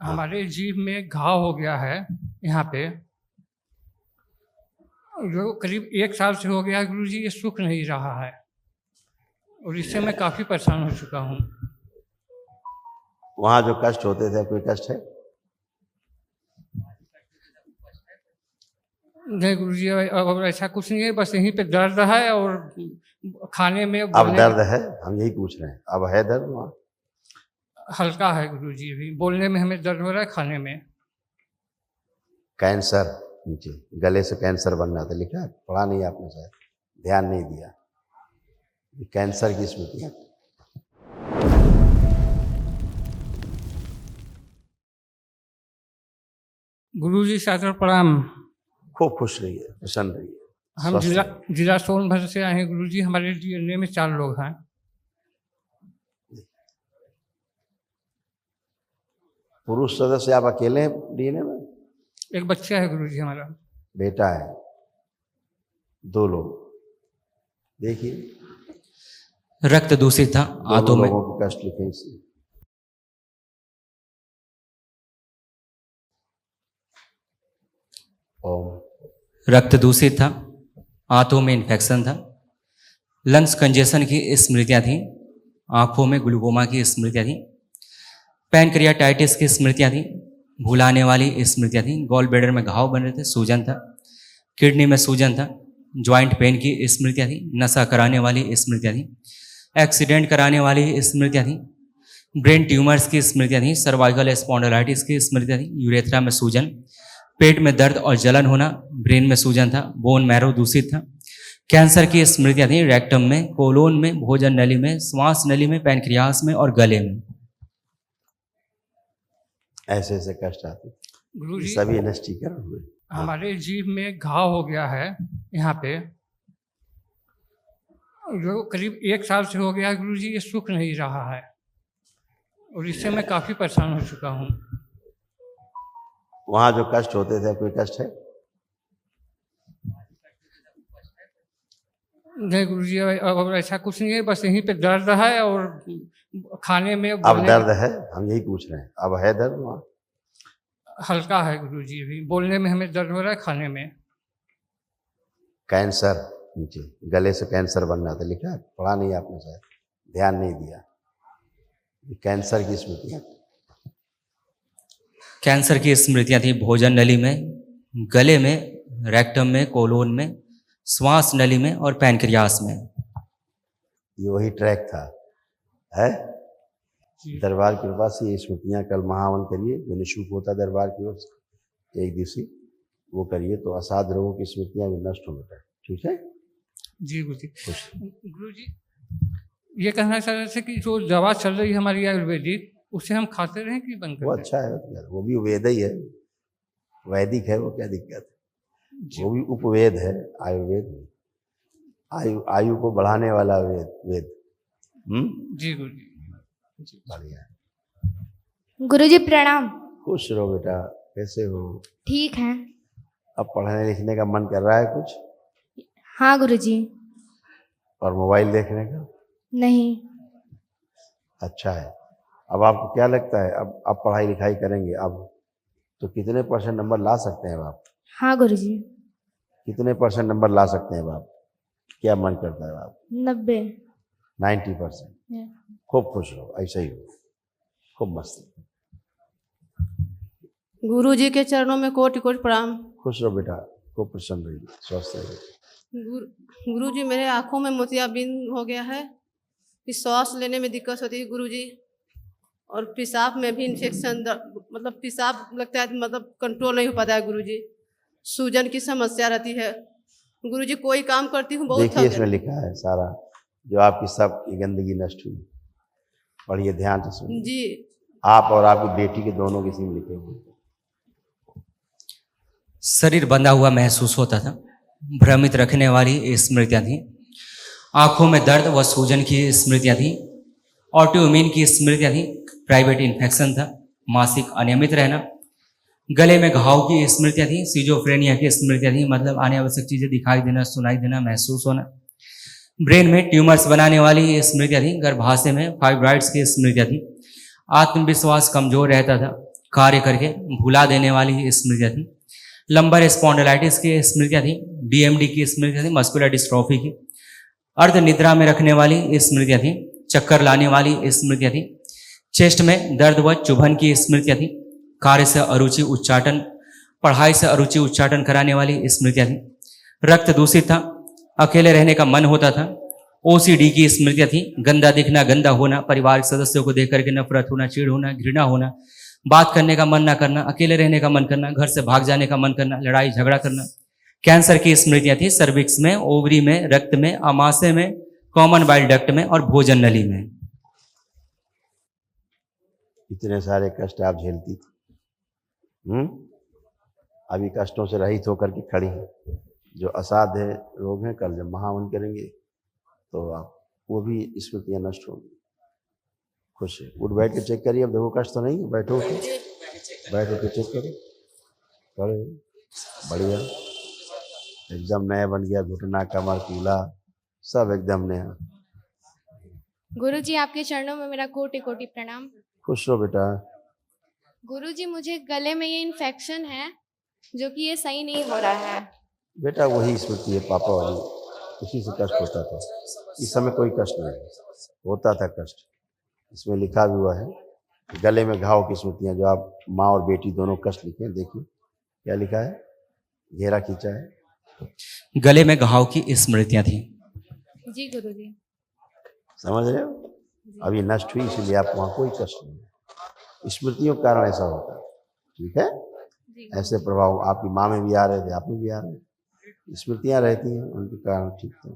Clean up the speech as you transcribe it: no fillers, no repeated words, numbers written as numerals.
हमारे जीभ में घाव हो गया है यहाँ पे, जो करीब 1 साल से हो गया है गुरुजी। ये सूख नहीं रहा है और इससे मैं काफ़ी परेशान हो चुका हूँ। वहां जो कष्ट होते थे, कोई कष्ट है? नहीं गुरुजी, अब ऐसा कुछ नहीं है, बस यहीं पे दर्द है और खाने में अब दर्द है? हम यही पूछ रहे हैं, अब है दर्द वहां? हल्का है गुरुजी, अभी बोलने में हमें दर्द हो रहा है, खाने में। कैंसर, नीचे गले से कैंसर बन रहा था, लिखा है? पढ़ा नहीं आपने, शायद ध्यान नहीं दिया। कैंसर की स्मृतियां। गुरुजी सादर प्रणाम। खूब खुश रहिए, प्रसन्न रहिए। हम जिला सोनभद्र से आए हैं गुरुजी। हमारे डीएनए में 4 लोग हैं। पुरुष सदस्य आप अकेले हैं डीएनए में? एक बच्चा है गुरुजी, हमारा बेटा है। 2 लोग, देखिए रक्त दूषित था आंतों में। लोगों के कष्ट लिखे इसी। रक्त दूषित था, आंतों में इन्फेक्शन था, लंग्स कंजेशन की स्मृतियां थी, आंखों में ग्लूकोमा की स्मृतियां थी, पैनक्रियाटाइटिस की स्मृतियां थी, भूलाने वाली स्मृतियां थी, गॉल ब्लैडर में घाव बन रहे थे, सूजन था, किडनी में सूजन था, ज्वाइंट पेन की स्मृतियां थी, नशा कराने वाली स्मृतियां थी, एक्सीडेंट कराने वाली स्मृतियां थी, ब्रेन ट्यूमर्स की स्मृतियां थी, सर्वाइकल स्पॉन्डिलाइटिस की स्मृतियां थी, यूरेथ्रा में सूजन, पेट में दर्द और जलन होना, ब्रेन में सूजन था, बोन मैरो दूषित था, कैंसर की स्मृतियां थी, रेक्टम में, कोलोन में, भोजन नली में, श्वास नली में, पैनक्रियास में और गले में। ऐसे ऐसे कष्ट आते गुरुजी। सभी नष्टीकरण हुए। हमारे जीभ में घाव हो गया है यहाँ पे, जो करीब 1 साल से हो गया है गुरुजी। ये सूख नहीं रहा है और इससे मैं काफ़ी परेशान हो चुका हूँ। वहां जो कष्ट होते थे, कोई कष्ट है? नहीं गुरुजी, अब ऐसा कुछ नहीं है, बस यहीं पे दर्द है और खाने में अब दर्द है? हम यही पूछ रहे हैं, अब है दर्द वहां? हल्का है गुरुजी, अभी बोलने में हमें दर्द हो रहा है, खाने में। कैंसर, नीचे गले से कैंसर बन रहा था, लिखा है? पढ़ा नहीं आपने, शायद ध्यान नहीं दिया। कैंसर की स्मृतियां। कैंसर की स्मृतियां थी भोजन नली में, गले में, रेक्टम में, कोलोन में, श्वास नली में और पैनक्रियास में। ये वही ट्रैक था, है? दरबार की कृपा से ये स्मृतियां कल महावन करिए, जो निःशुल्क होता दरबार की ओर से 1 दिवसीय, वो करिए तो असाध्य रोगों की स्मृतियां भी नष्ट हो जाए। ठीक है जी गुरुजी। गुरुजी, ये कहना चाह रहे थे कि जो दवा चल रही है हमारी आयुर्वेदिक, उसे हम खाते रहें कि बंद कर वो दें? अच्छा है, वो भी वेद ही है, वैदिक है, वो क्या दिक्कत है? वो भी उपवेद है, आयुर्वेद में आयु को बढ़ाने वाला वेद। जी गुरुजी। बढ़िया। गुरुजी प्रणाम। खुश रहो बेटा, कैसे हो? ठीक है। अब पढ़ने लिखने का मन कर रहा है कुछ? हाँ गुरुजी। और मोबाइल देखने का? नहीं। अच्छा है। अब आपको क्या लगता है, अब पढ़ाई लिखाई करेंगे अब तो कितने % नंबर ला सकते हैं अब आप? हाँ गुरुजी। कितने % नंबर ला सकते हैं अब आप? क्या मन करता है आप? 90। 90%। खूब खुश रहो, ऐसा ही हो, खूब मस्त। गुरुजी के चरणों में कोटि कोटि प्रणाम। खुश रहो बेटा, खूब प्रसन्न रहिए, स्वस्थ रहिए। गुरुजी, मेरे आंखों में मोतियाबिंद हो गया है, इस सांस लेने में दिक्कत होती है गुरुजी, और पेशाब में भी इन्फेक्शन, मतलब पेशाब लगता है, मतलब कंट्रोल नहीं हो पाता है गुरुजी, सूजन की समस्या रहती है गुरुजी, कोई काम करती हूँ बहुत देखिए इसमें लिखा है सारा, जो आपकी सब गंदगी नष्ट हुई। पढ़िए ध्यान से सुनिए जी। आप और आपकी बेटी के दोनों के सिम लिखे हुए। शरीर बंधा हुआ महसूस होता था, भ्रमित रखने वाली स्मृतियां थी, आंखों में दर्द व सूजन की स्मृतियां थी, ऑटोइम्यून की स्मृतियां थी, प्राइवेट इन्फेक्शन था, मासिक अनियमित रहना, गले में घाव की स्मृतियां थी, सिजोफ्रेनिया की स्मृतियां थी, मतलब आने आवश्यक चीजें दिखाई देना, सुनाई देना, महसूस होना, ब्रेन में ट्यूमर्स बनाने वाली स्मृतियां थी, गर्भाशय में फाइब्राइड्स की स्मृतियां थी, आत्मविश्वास कमजोर रहता था, कार्य करके भुला देने वाली स्मृतियाँ थी। लंबर स्पॉन्डिलाइटिस की स्मृतियाँ थी, डीएमडी की स्मृतियाँ थी, मस्कुलर डिस्ट्रॉफी की, अर्ध निद्रा में रखने वाली स्मृतियाँ थी, चक्कर लाने वाली स्मृतियाँ थी, चेस्ट में दर्द व चुभन की स्मृतियाँ थी, कार्य से अरुचि उच्चाटन, पढ़ाई से अरुचि उच्चाटन कराने वाली स्मृतियाँ थी, रक्त दूषित था, अकेले रहने का मन होता था, ओसीडी की स्मृतियाँ थी, गंदा दिखना, गंदा होना, परिवार के सदस्यों को देख करके नफरत होना, चिढ़ होना, घृणा होना, बात करने का मन ना करना, अकेले रहने का मन करना, घर से भाग जाने का मन करना, लड़ाई झगड़ा करना। कैंसर की स्मृतियाँ थी, सर्विक्स में, ओवरी में, रक्त में, आमाशय में, कॉमन बाइल डक्ट में और भोजन नली में। इतने सारे कष्ट आप झेलती थी, अभी कष्टों से रहित होकर के खड़ी हैं। जो असाध्य रोग हैं, कल जब महावन करेंगे तो आप वो भी स्मृतियाँ नष्ट होंगी। खुश है, उठ बैठ के चेक करिए। अब देखो कष्ट तो नहीं है, बैठो बैठो के चेक करो, खड़े बढ़िया, एकदम नया बन गया, घुटना कमर कूला सब एकदम नया। गुरुजी आपके चरणों में मेरा कोटि कोटि प्रणाम। खुश रहो बेटा। गुरुजी मुझे गले में ये इन्फेक्शन है जो कि ये सही नहीं हो रहा है। बेटा वही स्मृति है पापा वाली, उसी से कष्ट होता था। इस समय कोई कष्ट नहीं है, होता था कष्ट। इसमें लिखा भी हुआ है गले में घाव की स्मृतियाँ, जो आप माँ और बेटी दोनों कष्ट लिखे हैं, देखिए क्या लिखा है, घेरा खींचा है। गले में घाव की स्मृतियाँ थी। जी गुरुजी। समझ रहे हो, अभी नष्ट हुई इसलिए आप वहाँ कोई कष्ट नहीं। स्मृतियों के कारण ऐसा होता है, ठीक है। ऐसे प्रभाव आपकी माँ में भी आ रहे थे, आप में भी आ रहे हैं, स्मृतियाँ रहती हैं, उनके कारण ठीक है।